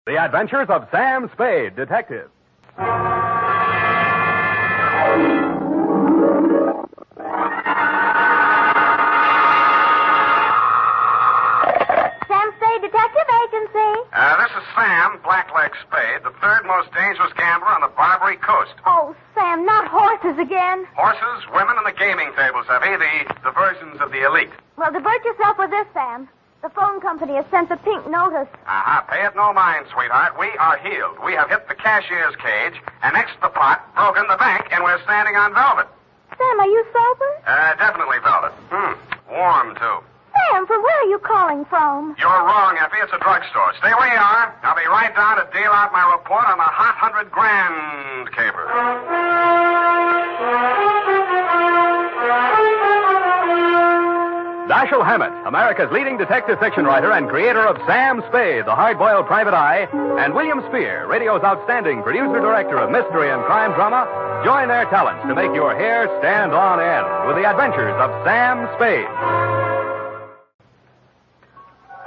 The Adventures of Sam Spade, Detective. Sam Spade Detective Agency. This is Sam, Blackleg Spade, the third most dangerous gambler on the Barbary Coast. Oh, Sam, not horses again. Horses, women, and the gaming tables, Effie, the diversions of the elite. Well, divert yourself with this, Sam. The phone company has sent a pink notice. Pay it no mind, sweetheart. We are healed. We have hit the cashier's cage, annexed the pot, broken the bank, and we're standing on velvet. Sam, are you sober? Definitely velvet. Warm, too. Sam, from where are you calling from? You're wrong, Effie. It's a drugstore. Stay where you are. I'll be right down to deal out my report on the hot 100 grand caper. Dashiell Hammett, America's leading detective fiction writer and creator of Sam Spade, the hard-boiled private eye, and William Spear, radio's outstanding producer-director of mystery and crime drama, join their talents to make your hair stand on end with the adventures of Sam Spade.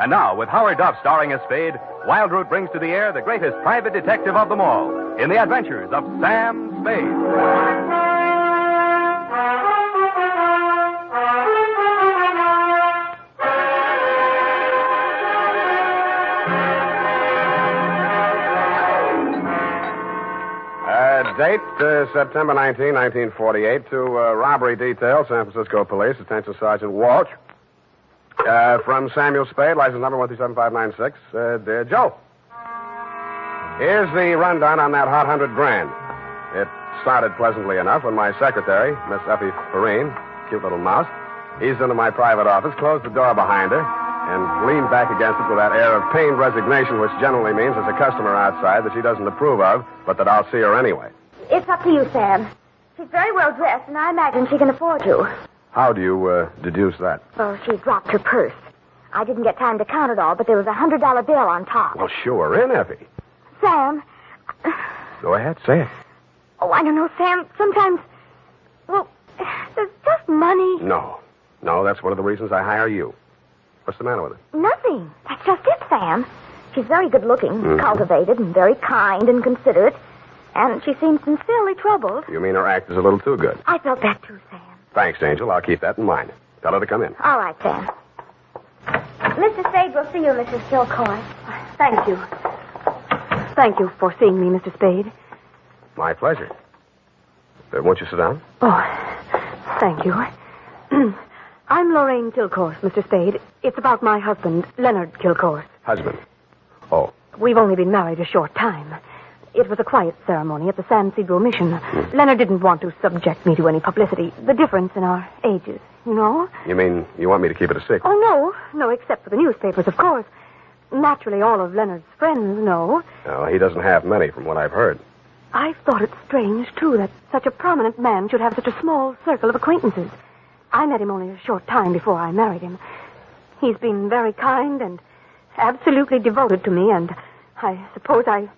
And now, with Howard Duff starring as Spade, Wildroot brings to the air the greatest private detective of them all in the adventures of Sam Spade. Date, September 19, 1948, to robbery detail, San Francisco Police, Attention Sergeant Walsh. From Samuel Spade, license number 137596. Dear Joe, here's the rundown on that hot 100 grand. It started pleasantly enough when my secretary, Miss Effie Perrine, cute little mouse, eased into my private office, closed the door behind her, and leaned back against it with that air of pained resignation, which generally means there's a customer outside that she doesn't approve of, but that I'll see her anyway. It's up to you, Sam. She's very well dressed, and I imagine she can afford you. How do you deduce that? Well, she dropped her purse. I didn't get time to count it all, but there was a $100 bill on top. Well, shoo in, Effie. Sam. Go ahead, say it. Oh, I don't know, Sam. Sometimes, well, there's just money. No, that's one of the reasons I hire you. What's the matter with her? Nothing. That's just it, Sam. She's very good-looking, cultivated, and very kind and considerate. And she seems sincerely troubled. You mean her act is a little too good? I felt that too, Sam. Thanks, Angel. I'll keep that in mind. Tell her to come in. All right, Sam. Mr. Spade will see you, Mrs. Gilcoy. Thank you. Thank you for seeing me, Mr. Spade. My pleasure. Won't you sit down? Oh, thank you. I'm Lorraine Kilcourse, Mr. Spade. It's about my husband, Leonard Kilcourse. Husband? Oh. We've only been married a short time. It was a quiet ceremony at the San Isidro Mission. Leonard didn't want to subject me to any publicity. The difference in our ages, you know? You mean you want me to keep it a secret? Oh, no, except for the newspapers, of course. Naturally, all of Leonard's friends know. No, he doesn't have many, from what I've heard. I've thought it strange, too, that such a prominent man should have such a small circle of acquaintances. I met him only a short time before I married him. He's been very kind and absolutely devoted to me, and I suppose I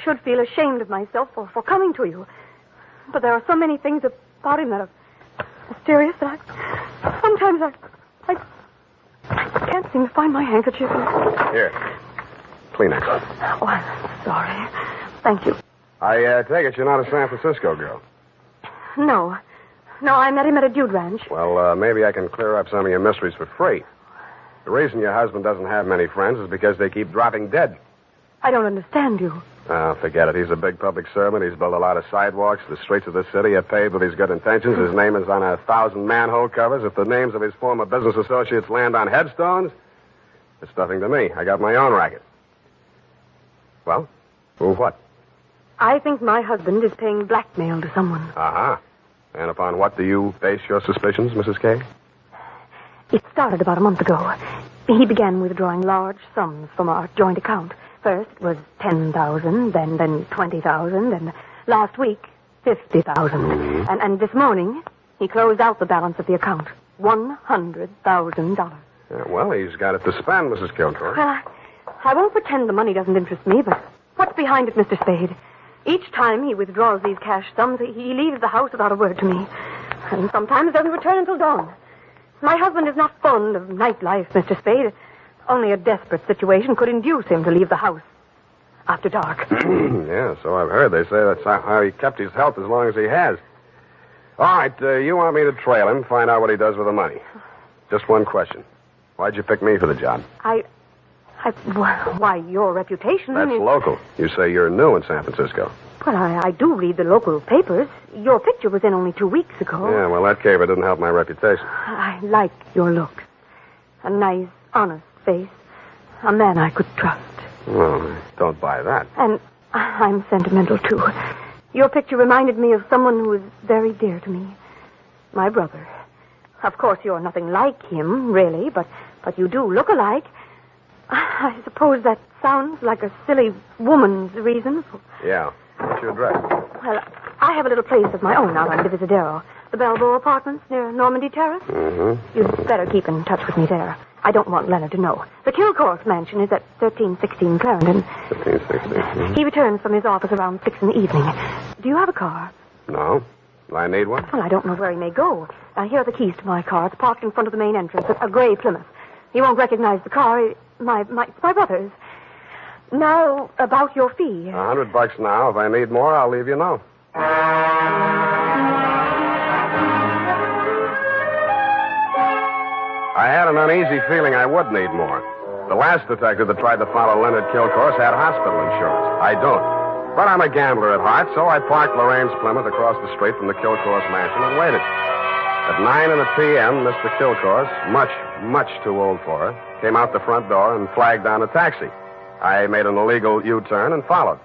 should feel ashamed of myself for coming to you. But there are so many things about him that are mysterious that sometimes I can't seem to find my handkerchief. Here. Kleenex. Oh, I'm sorry. Thank you. I take it you're not a San Francisco girl. No, I met him at a dude ranch. Well, maybe I can clear up some of your mysteries for free. The reason your husband doesn't have many friends is because they keep dropping dead. I don't understand you. Oh, forget it. He's a big public servant. He's built a lot of sidewalks. The streets of the city are paved with his good intentions. His name is on 1,000 manhole covers. If the names of his former business associates land on headstones, it's nothing to me. I got my own racket. Well, what? I think my husband is paying blackmail to someone. Uh-huh. And upon what do you base your suspicions, Mrs. K? It started about a month ago. He began withdrawing large sums from our joint account. First it was $10,000, then $20,000, and last week, $50,000. And this morning, he closed out the balance of the account. $100,000. Well, he's got it to spend, Mrs. Kilcourse. Well, I won't pretend the money doesn't interest me, but what's behind it, Mr. Spade? Each time he withdraws these cash sums, he leaves the house without a word to me. And sometimes doesn't return until dawn. My husband is not fond of nightlife, Mr. Spade. Only a desperate situation could induce him to leave the house. after dark. Yeah, so I've heard. They say that's how he kept his health as long as he has. All right, you want me to trail him, find out what he does with the money. Just one question. Why'd you pick me for the job? Why, your reputation That's is... local. You say you're new in San Francisco. Well, I do read the local papers. Your picture was in only 2 weeks ago. Yeah, well, that caper didn't help my reputation. I like your looks. A nice, honest face. A man I could trust. Well, I don't buy that. And I'm sentimental, too. Your picture reminded me of someone who is very dear to me. My brother. Of course, you're nothing like him, really, but you do look alike. I suppose that sounds like a silly woman's reason. Yeah. What's your address? Well, I have a little place of my own out on Divisadero. The Balboa Apartments near Normandy Terrace. Mm-hmm. You'd better keep in touch with me there. I don't want Leonard to know. The Kilcourse mansion is at 1316 Clarendon. 1316. Mm-hmm. He returns from his office around 6 in the evening. Do you have a car? No. Do I need one? Well, I don't know where he may go. Now, here are the keys to my car. It's parked in front of the main entrance, a gray Plymouth. He won't recognize the car. It's my brother's. Now, about your fee. $100 now. If I need more, I'll leave you know. I had an uneasy feeling I would need more. The last detective that tried to follow Leonard Kilcourse had hospital insurance. I don't. But I'm a gambler at heart, so I parked Lorraine's Plymouth across the street from the Kilcourse mansion and waited. At 9 p.m., Mr. Kilcourse, much too old for her, came out the front door and flagged down a taxi. I made an illegal U-turn and followed.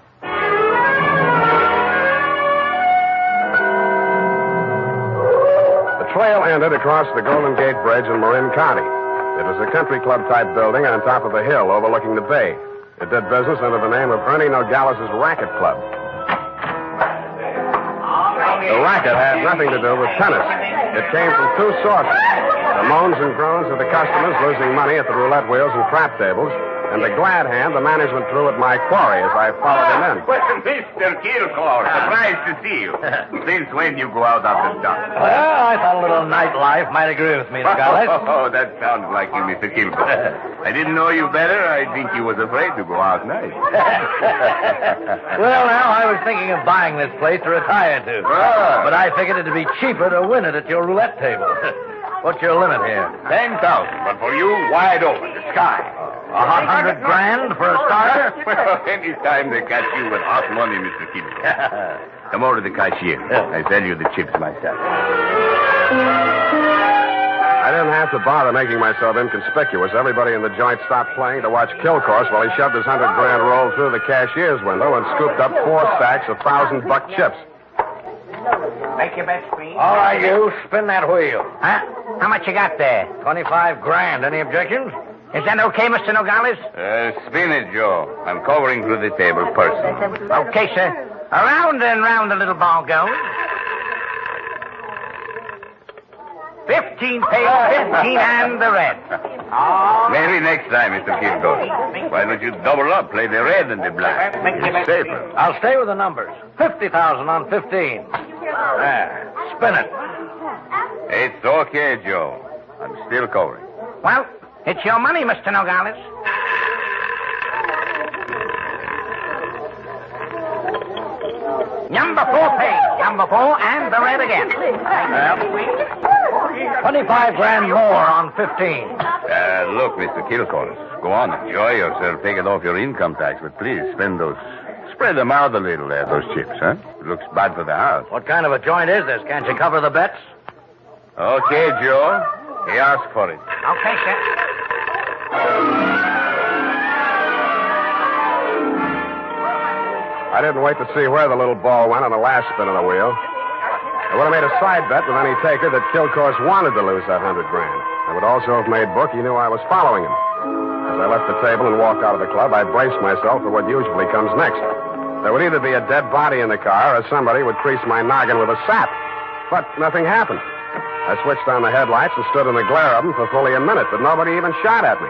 The trail ended across the Golden Gate Bridge in Marin County. It was a country club-type building on top of a hill overlooking the bay. It did business under the name of Ernie Nogales' Racket Club. The racket had nothing to do with tennis. It came from two sources. The moans and groans of the customers losing money at the roulette wheels and crap tables, and the glad hand the management threw at my quarry as I followed him in. Well, Mr. Kilcourse, surprised to see you. Since when you go out after dark? Well, I thought a little nightlife might agree with me, Nogales. Oh, that sounds like you, Mr. Kilcourse. I didn't know you better. I think you was afraid to go out night. Well, now, I was thinking of buying this place to retire to. Ah. But I figured it'd be cheaper to win it at your roulette table. What's your limit here? 10,000, but for you, wide open, the sky. $100 grand for a starter? Well, any time they catch you with hot money, Mr. Kilcourse. Come over to the cashier. I sell you the chips myself. I didn't have to bother making myself inconspicuous. Everybody in the joint stopped playing to watch Kilcourse while he shoved his $100 grand roll through the cashier's window and scooped up 4 stacks of $1,000 chips. Make your bets, please. All right, you. Spin that wheel. Huh? How much you got there? $25 grand. Any objections? Is that okay, Mr. Nogales? Spin it, Joe. I'm covering through the table personally. Okay, sir. Around and round the little ball goes. 15 pays 15 and the red. Maybe next time, Mr. Kilcourse. Why don't you double up, play the red and the black? It's safer. I'll stay with the numbers. 50,000 on 15. There. Spin it. It's okay, Joe. I'm still covering. Well, it's your money, Mr. Nogales. Number 4 pays. Number 4 and the red again. 25 grand more on 15. Look, Mr. Kilcourse, go on, enjoy yourself. Take it off your income tax, but please spend those. Spread them out a little there, those chips, huh? It looks bad for the house. What kind of a joint is this? Can't you cover the bets? Okay, Joe. He asked for it. Okay, sir. I didn't wait to see where the little ball went on the last spin of the wheel. I would have made a side bet with any taker that Kilcourse wanted to lose that $100 grand. I would also have made book he knew I was following him. As I left the table and walked out of the club, I braced myself for what usually comes next. There would either be a dead body in the car or somebody would crease my noggin with a sap. But nothing happened. I switched on the headlights and stood in the glare of them for fully a minute, but nobody even shot at me.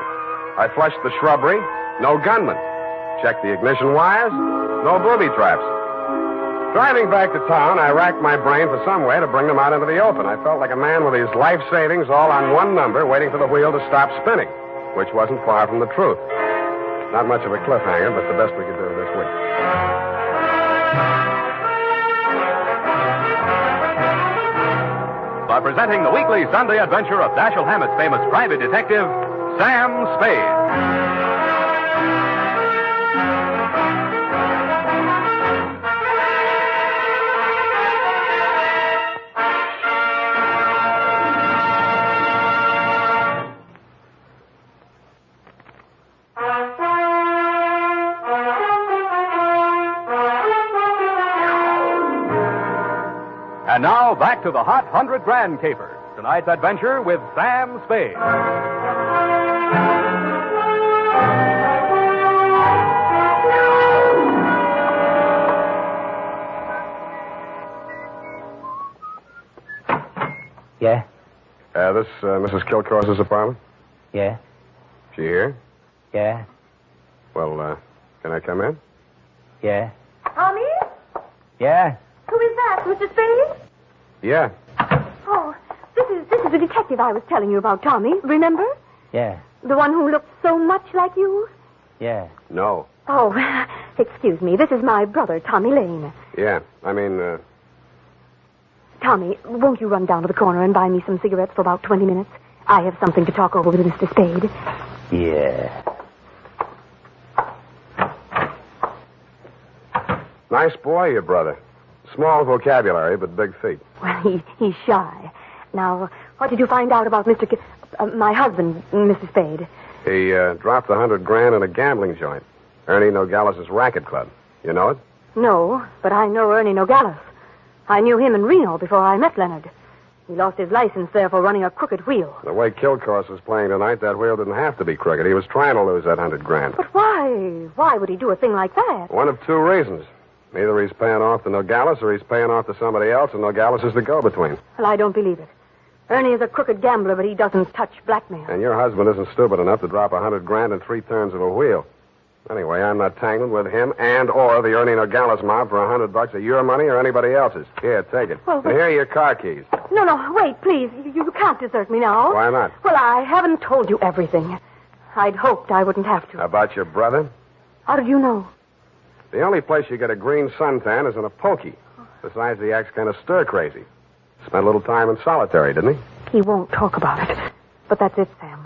I flushed the shrubbery, no gunman. Checked the ignition wires, no booby traps. Driving back to town, I racked my brain for some way to bring them out into the open. I felt like a man with his life savings all on one number, waiting for the wheel to stop spinning, which wasn't far from the truth. Not much of a cliffhanger, but the best we could do this week. By presenting the weekly Sunday adventure of Dashiell Hammett's famous private detective, Sam Spade. And now, back to the hot 100 grand caper. Tonight's adventure with Sam Spade. Yeah? This Mrs. Kilcourse's apartment? Yeah? She here? Yeah? Well, can I come in? Yeah? Tommy? Yeah? Who is that, Mr. Spade? Yeah. Oh, this is the detective I was telling you about, Tommy. Remember? Yeah? The one who looked so much like you? Yeah? No. Oh, excuse me. This is my brother, Tommy Lane. Yeah. I mean, Tommy, won't you run down to the corner and buy me some cigarettes for about 20 minutes? I have something to talk over with Mr. Spade. Yeah. nice boy, your brother. Small vocabulary, but big feet. Well, he's shy. Now, what did you find out about my husband, Mr. Spade? He dropped 100 grand in a gambling joint. Ernie Nogales' racket club. You know it? No, but I know Ernie Nogales. I knew him in Reno before I met Leonard. He lost his license there for running a crooked wheel. The way Kilcourse was playing tonight, that wheel didn't have to be crooked. He was trying to lose that 100 grand. But why? Why would he do a thing like that? One of two reasons. Either he's paying off to Nogales or he's paying off to somebody else, and Nogales is the go-between. Well, I don't believe it. Ernie is a crooked gambler, but he doesn't touch blackmail. And your husband isn't stupid enough to drop 100 grand in 3 turns of a wheel. Anyway, I'm not tangled with him and or the Ernie Nogales mob for $100 of your money or anybody else's. Here, take it. Well, and here are your car keys. No, wait, please. You can't desert me now. Why not? Well, I haven't told you everything. I'd hoped I wouldn't have to. About your brother? How did you know? The only place you get a green suntan is in a pokey. Besides, he acts kind of stir-crazy. Spent a little time in solitary, didn't he? He won't talk about it. But that's it, Sam.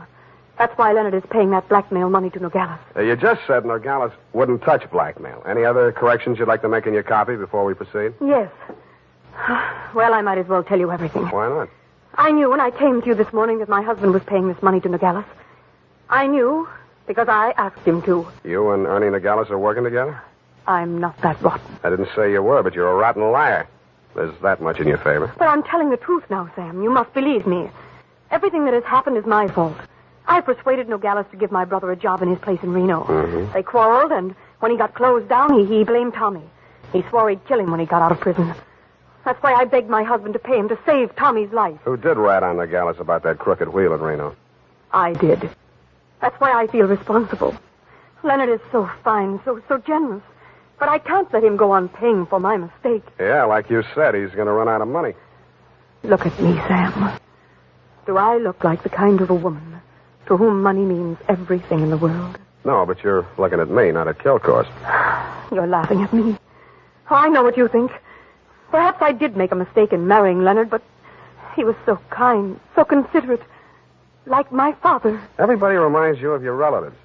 That's why Leonard is paying that blackmail money to Nogales. You just said Nogales wouldn't touch blackmail. Any other corrections you'd like to make in your copy before we proceed? Yes. Well, I might as well tell you everything. Why not? I knew when I came to you this morning that my husband was paying this money to Nogales. I knew because I asked him to. You and Ernie Nogales are working together? I'm not that rotten. I didn't say you were, but you're a rotten liar. There's that much in your favor. But I'm telling the truth now, Sam. You must believe me. Everything that has happened is my fault. I persuaded Nogales to give my brother a job in his place in Reno. Mm-hmm. They quarreled, and when he got closed down, he blamed Tommy. He swore he'd kill him when he got out of prison. That's why I begged my husband to pay him to save Tommy's life. Who did rat on Nogales about that crooked wheel in Reno? I did. That's why I feel responsible. Leonard is so fine, so generous. But I can't let him go on paying for my mistake. Yeah, like you said, he's going to run out of money. Look at me, Sam. Do I look like the kind of a woman to whom money means everything in the world? No, but you're looking at me, not at Kilcourse. You're laughing at me. Oh, I know what you think. Perhaps I did make a mistake in marrying Leonard, but he was so kind, so considerate. Like my father. Everybody reminds you of your relatives.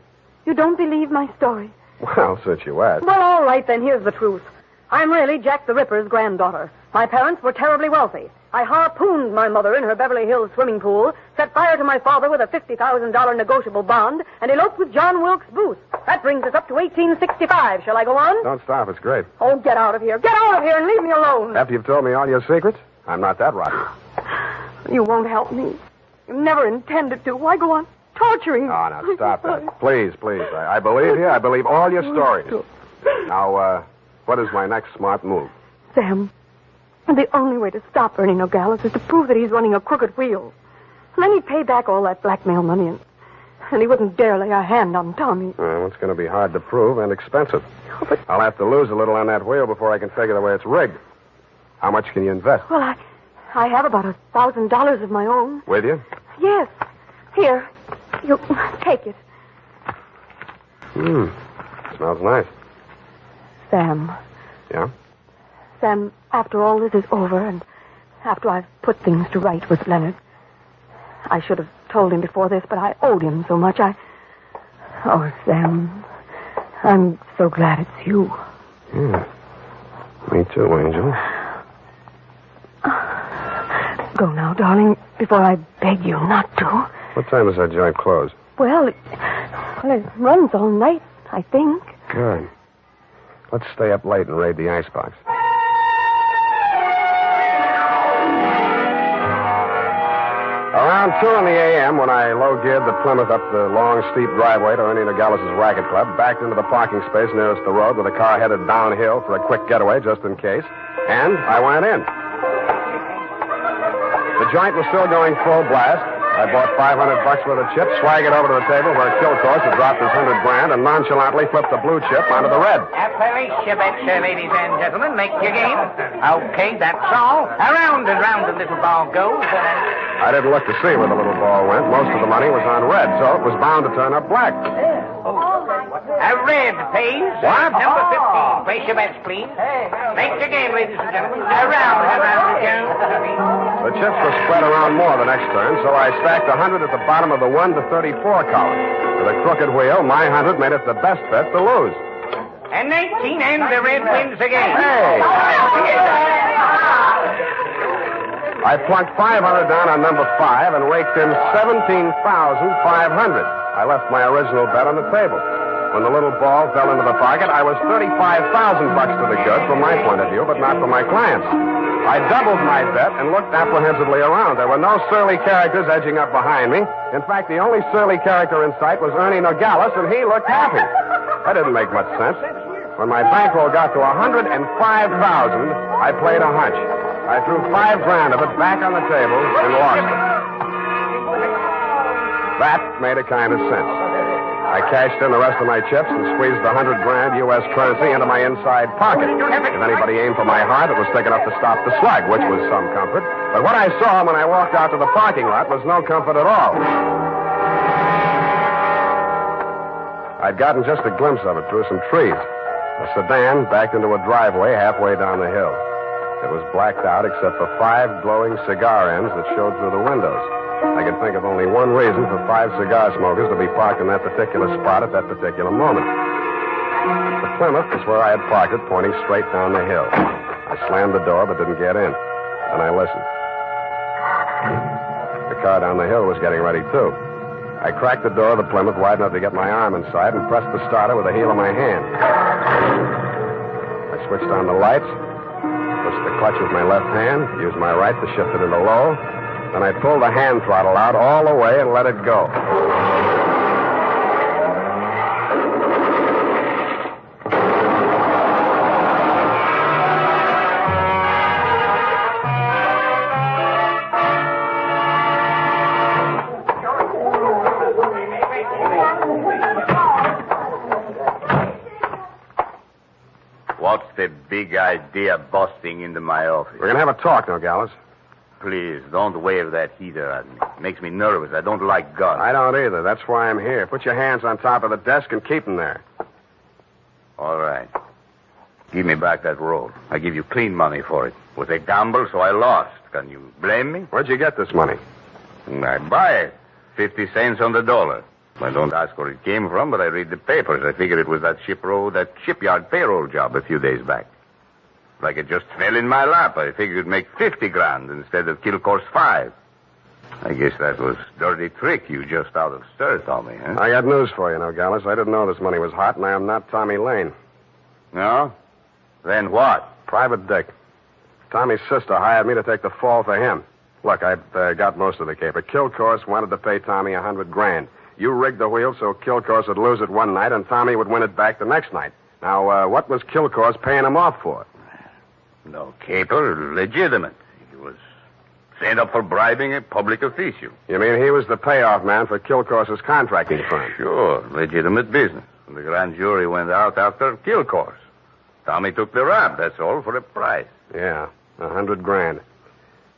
You don't believe my story? Well, since you asked. Well, all right, then. Here's the truth. I'm really Jack the Ripper's granddaughter. My parents were terribly wealthy. I harpooned my mother in her Beverly Hills swimming pool, set fire to my father with a $50,000 negotiable bond, and eloped with John Wilkes Booth. That brings us up to 1865. Shall I go on? Don't stop. It's great. Oh, get out of here. Get out of here and leave me alone. After you've told me all your secrets, I'm not that rotten. You won't help me. You never intended to. Why go on torturing? Oh, now, stop that. Please. I believe you. I believe all your stories. Now, what is my next smart move? Sam, the only way to stop Ernie Nogales is to prove that he's running a crooked wheel. And then he'd pay back all that blackmail money, and he wouldn't dare lay a hand on Tommy. Well, it's going to be hard to prove and expensive. Oh, but... I'll have to lose a little on that wheel before I can figure the way it's rigged. How much can you invest? Well, I have about $1,000 of my own. With you? Yes. Here. You take it. Smells nice. Sam. Yeah? Sam, after all this is over and after I've put things to right with Leonard, I should have told him before this, but I owed him so much. Oh, Sam, I'm so glad it's you. Yeah. Me too, Angel. Go now, darling, before I beg you not to. What time does that joint close? Well, it runs all night, I think. Good. Let's stay up late and raid the icebox. Around 2 a.m., when I low-geared the Plymouth up the long, steep driveway to Ernie Nogales' racket club, backed into the parking space nearest the road with a car headed downhill for a quick getaway, just in case, and I went in. The joint was still going full blast. I bought $500 worth of chips, swaggered over to the table where Kilcourse had dropped his $100,000, and nonchalantly flipped the blue chip onto the red. Appalachia, betcha, ladies and gentlemen. Make your game. Okay, that's all. Around and round the little ball goes. I didn't look to see where the little ball went. Most of the money was on red, so it was bound to turn up black. A red, please. What? Number 15. Place your bets, please. Make your game, ladies and gentlemen. Around and round it goes. The chips were spread around more the next turn, so I stacked 100 at the bottom of the 1 to 34 column. With a crooked wheel, my 100 made it the best bet to lose. And 19, and the red wins again. Hey! I plunked 500 down on number 5 and raked in 17,500. I left my original bet on the table. When the little ball fell into the pocket, I was $35,000 to the good from my point of view, but not from my clients. I doubled my bet and looked apprehensively around. There were no surly characters edging up behind me. In fact, the only surly character in sight was Ernie Nogales, and he looked happy. That didn't make much sense. When my bankroll got to $105,000, I played a hunch. I threw $5,000 of it back on the table and lost it. That made a kind of sense. I cashed in the rest of my chips and squeezed the $100,000 U.S. currency into my inside pocket. If anybody aimed for my heart, it was thick enough to stop the slug, which was some comfort. But what I saw when I walked out to the parking lot was no comfort at all. I'd gotten just a glimpse of it through some trees. A sedan backed into a driveway halfway down the hill. It was blacked out except for 5 glowing cigar ends that showed through the windows. I could think of only one reason for 5 cigar smokers to be parked in that particular spot at that particular moment. The Plymouth was where I had parked it, pointing straight down the hill. I slammed the door but didn't get in. Then I listened. The car down the hill was getting ready, too. I cracked the door of the Plymouth wide enough to get my arm inside and pressed the starter with the heel of my hand. I switched on the lights, pushed the clutch with my left hand, used my right to shift it into low. Then I pulled the hand throttle out all the way and let it go. What's the big idea busting into my office? We're going to have a talk, Nogales. Please, don't wave that heater at me. It makes me nervous. I don't like guns. I don't either. That's why I'm here. Put your hands on top of the desk and keep them there. All right. Give me back that roll. I give you clean money for it. It was a gamble, so I lost. Can you blame me? Where'd you get this money? I buy it. 50 cents on the dollar. I don't ask where it came from, but I read the papers. I figured it was that shipyard payroll job a few days back. Like it just fell in my lap. I figured it'd make $50,000 instead of Kilcourse 5. I guess that was dirty trick you just out of stir, Tommy, huh? I got news for you, Nogales. I didn't know this money was hot, and I am not Tommy Lane. No? Then what? Private Dick. Tommy's sister hired me to take the fall for him. Look, I've got most of the caper. Kilcourse wanted to pay Tommy $100,000. You rigged the wheel so Kilcourse would lose it one night and Tommy would win it back the next night. Now, what was Kilcourse paying him off for? No caper, legitimate. He was sent up for bribing a public official. You mean he was the payoff man for Kilcourse's contracting firm? Sure, legitimate business. The grand jury went out after Kilcourse. Tommy took the rap, that's all, for a price. Yeah, $100,000.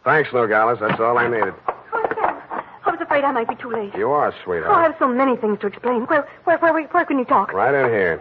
Thanks, Nogales. That's all I needed. Oh, Sam, I was afraid afraid I might be too late. You are, Oh, I sweetheart. have so many things to explain. Where can you talk? Right in here.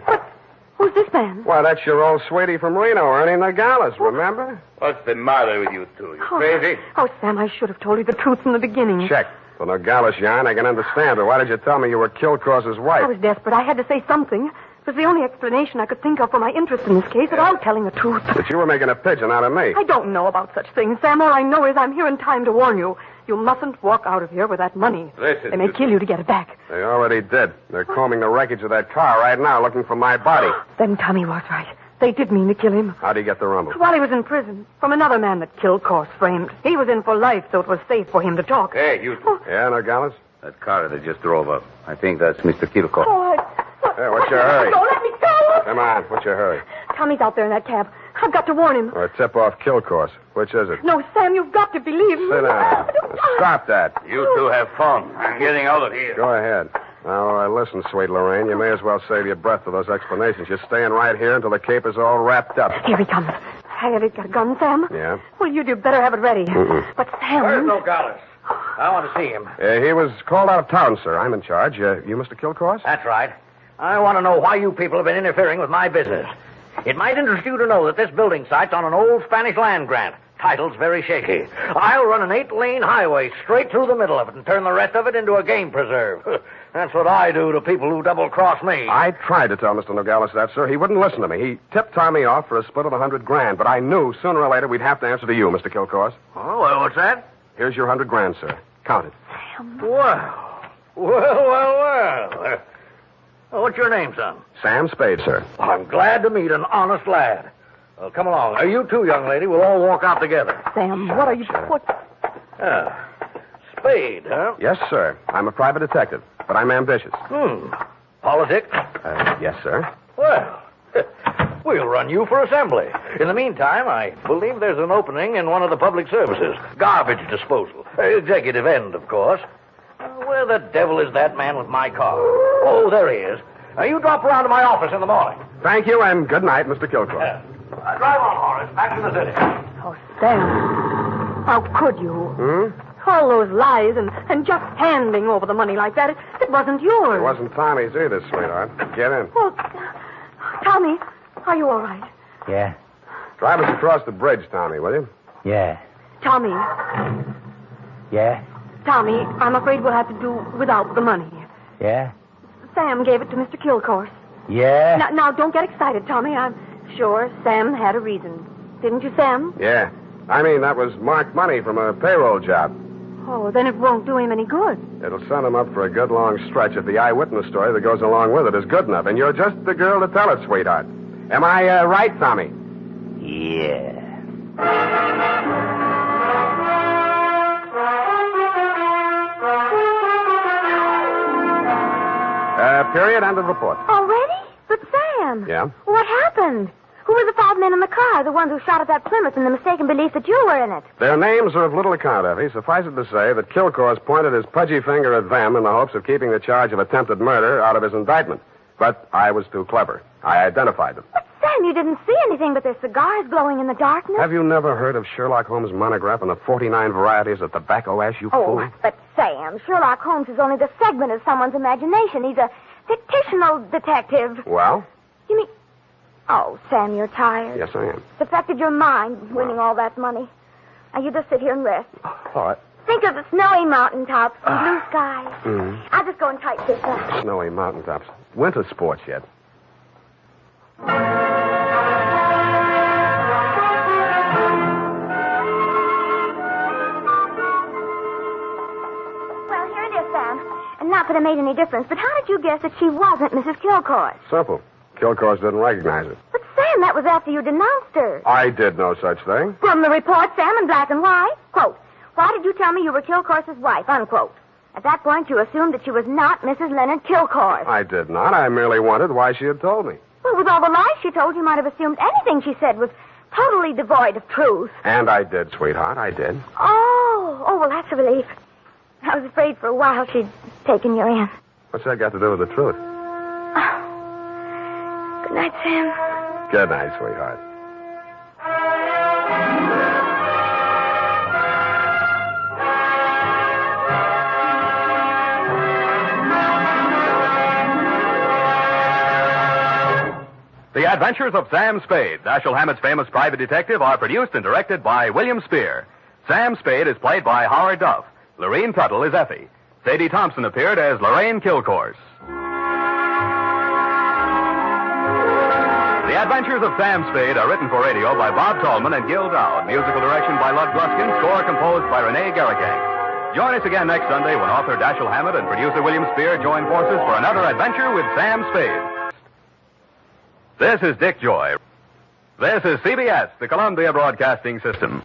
Who's this man? Why, that's your old sweetie from Reno, Ernie Nogales, remember? What's the matter with you two? You crazy? Oh, Sam, I should have told you the truth from the beginning. Check. The Nogales yarn, I can understand, but why did you tell me you were Kilcourse's wife? I was desperate. I had to say something. It was the only explanation I could think of for my interest in this case without telling the truth. That you were making a pigeon out of me. I don't know about such things, Sam. All I know is I'm here in time to warn you. You mustn't walk out of here with that money. Listen, They may kill you to get it back. They already did. They're combing the wreckage of that car right now, looking for my body. Then Tommy was right. They did mean to kill him. How'd he get the rumble? While he was in prison, from another man that Kilcourse framed. He was in for life, so it was safe for him to talk. Hey, you two. Yeah, Nogales? That car that just drove up. I think that's Mr. Kilcourse. Hey, what's your hurry? Don't let me go! Come on, what's your hurry? Tommy's out there in that cab. I've got to warn him. Or tip off Kilcourse. Which is it? No, Sam, you've got to believe me. Sit down. Stop that. You two have fun. I'm getting out of here. Go ahead. Now, listen, sweet Lorraine, you may as well save your breath for those explanations. You're staying right here until the cape is all wrapped up. Here he comes. Have you got a gun, Sam? Yeah? Well, you better have it ready. But Sam... Where's Nogales? I want to see him. He was called out of town, sir. I'm in charge. You Mr. Kilcourse? That's right. I want to know why you people have been interfering with my business. It might interest you to know that this building site's on an old Spanish land grant. Title's very shaky. I'll run an 8-lane highway straight through the middle of it and turn the rest of it into a game preserve. That's what I do to people who double-cross me. I tried to tell Mr. Nogales that, sir. He wouldn't listen to me. He tipped Tommy off for a split of $100,000, but I knew sooner or later we'd have to answer to you, Mr. Kilcourse. Oh, well, what's that? Here's your $100,000, sir. Count it. Well. What's your name, son? Sam Spade, sir. I'm glad to meet an honest lad. Well, come along. You too, young lady. We'll all walk out together. Sam, what are you... What? Spade, huh? Yes, sir. I'm a private detective, but I'm ambitious. Politics? Yes, sir. Well, we'll run you for assembly. In the meantime, I believe there's an opening in one of the public services. Garbage disposal. Executive end, of course. Where the devil is that man with my car? Oh, there he is. You drop around to my office in the morning. Thank you, and good night, Mr. Kilcourse. Drive on, Horace. Back to the city. Oh, Sam. How could you? Hmm? All those lies and just handing over the money like that, it wasn't yours. It wasn't Tommy's either, sweetheart. Get in. Well, Tommy, are you all right? Yeah. Drive us across the bridge, Tommy, will you? Yeah. Tommy, Yeah. Tommy, I'm afraid we'll have to do without the money. Yeah. Sam gave it to Mr. Kilcourse. Yeah. Now, don't get excited, Tommy. I'm sure Sam had a reason. Didn't you, Sam? Yeah. I mean, that was marked money from a payroll job. Oh, then it won't do him any good. It'll send him up for a good long stretch if the eyewitness story that goes along with it is good enough. And you're just the girl to tell it, sweetheart. Am I right, Tommy? Yeah. Period. End of report. Already? But Sam. Yeah? What happened? Who were the 5 men in the car, the ones who shot at that Plymouth in the mistaken belief that you were in it? Their names are of little account, Effie. Suffice it to say that Kilcourse pointed his pudgy finger at them in the hopes of keeping the charge of attempted murder out of his indictment. But I was too clever. I identified them. But Sam, you didn't see anything but their cigars glowing in the darkness. Have you never heard of Sherlock Holmes' monograph on the 49 varieties of tobacco ash, you fool? Oh, but Sam, Sherlock Holmes is only the segment of someone's imagination. He's a fictional detective. Well? You mean... Oh, Sam, you're tired. Yes, I am. It's affected your mind, winning all that money. Now, you just sit here and rest. What? Think of the snowy mountaintops and blue skies. I'll just go and type this up. Snowy mountaintops. Winter sports yet. Well, here it is, Sam. And not that it made any difference, but how did you guess that she wasn't Mrs. Kilcourse? Simple. Kilcourse didn't recognize her. But, Sam, that was after you denounced her. I did no such thing. From the report, Sam, in black and white. Quote, why did you tell me you were Kilcourse's wife? Unquote. At that point, you assumed that she was not Mrs. Leonard Kilcourse. I did not. I merely wondered why she had told me. Well, with all the lies she told, you might have assumed anything she said was totally devoid of truth. And I did, sweetheart. I did. Oh, well, that's a relief. I was afraid for a while she'd taken you in. What's that got to do with the truth? Good night, Sam. Good night, sweetheart. The Adventures of Sam Spade, Dashiell Hammett's famous private detective, are produced and directed by William Spear. Sam Spade is played by Howard Duff. Lorene Tuttle is Effie. Sadie Thompson appeared as Lorraine Kilcourse. The Adventures of Sam Spade are written for radio by Bob Tallman and Gil Dowd. Musical direction by Lud Gluskin. Score composed by Renee Garrigang. Join us again next Sunday when author Dashiell Hammett and producer William Spear join forces for another adventure with Sam Spade. This is Dick Joy. This is CBS, the Columbia Broadcasting System.